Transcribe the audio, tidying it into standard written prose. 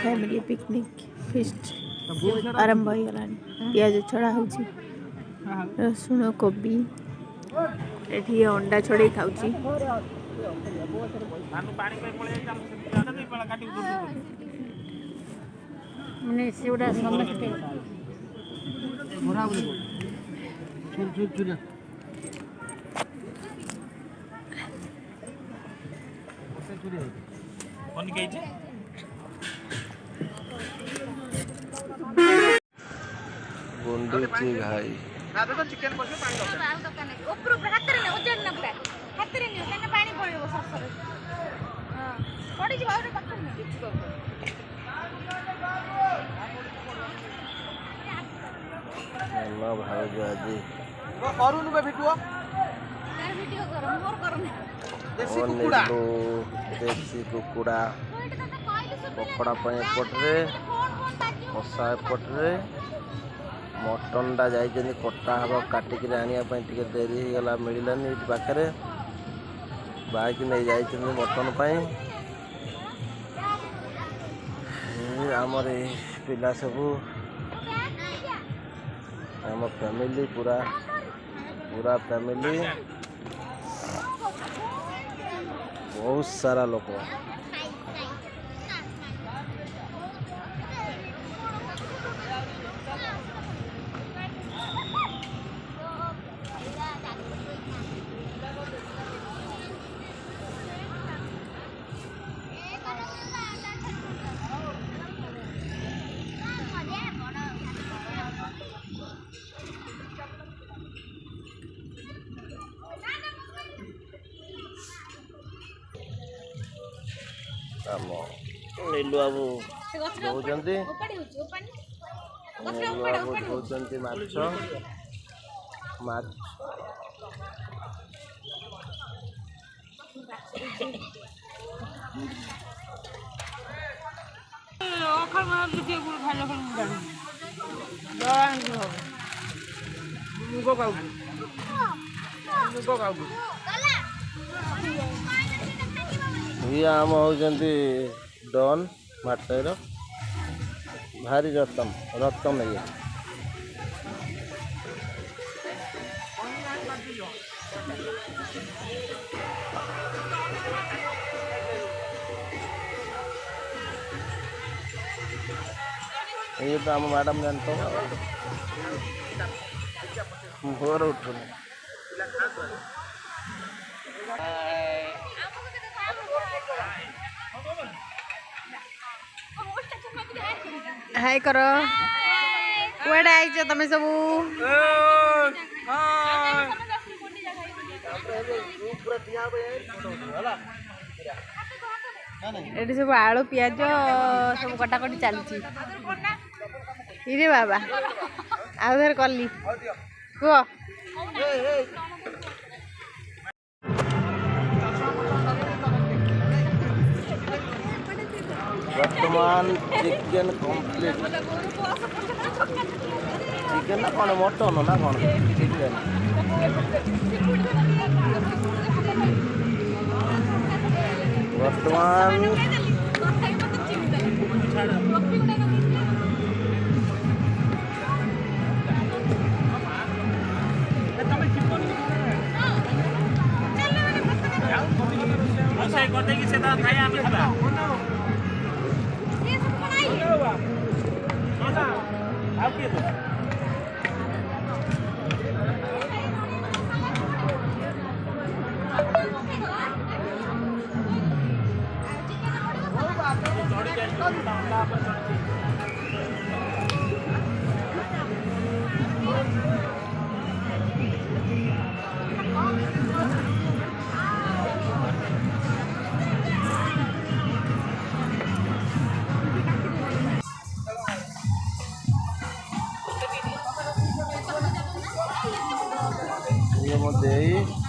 family picnic fist आरंभ हो गला पियाज छड़ा हो रसुण कोबी एठी अंडा छड़े खाऊची मने सेउडा समझते गुंडीची घाई चिकन पानी दरकार नहीं ऊपर हाथ रे ओजन न पूरा हाथ रे नहीं कने पानी पड़िबो सरसर हां पड़ी जी बाहर पत्थर नहीं किछ ना भाई जाजी करूनु बे भिडियो यार वीडियो करो मोर करो देसी कुकुड़ा देसी कुकुड़ा पकड़ा पाए पटरे मशा पटरे मटन टा जाइए कटा हम काटिक आने डेरी होगा मिललानी पाखे बाइक नहीं जाइए मटन आमर पिला सब आम फैमिली पूरा पूरा फैमिली बहुत सारा लोग नीलू बाबू धोचंती नीलू बाबू धोचंती माछ माछ ओखर में वीडियो गुल खाले खल मुंडा दवान की हो मुगो काउ ये आम होचंती डॉन माटर भारी रतन रतन ये ये तो आम मैडम जानते भोर उठू हाय करो कुआडे आइछ तमे सब एटी सब आलू पियाज सब कटाकटी चलती इरे बाबा आउधर कली कुह वर्तमान चिकेन कंप्लीट चिकेन ना कौन मटन ना कौन चिकेन वर्तमान ये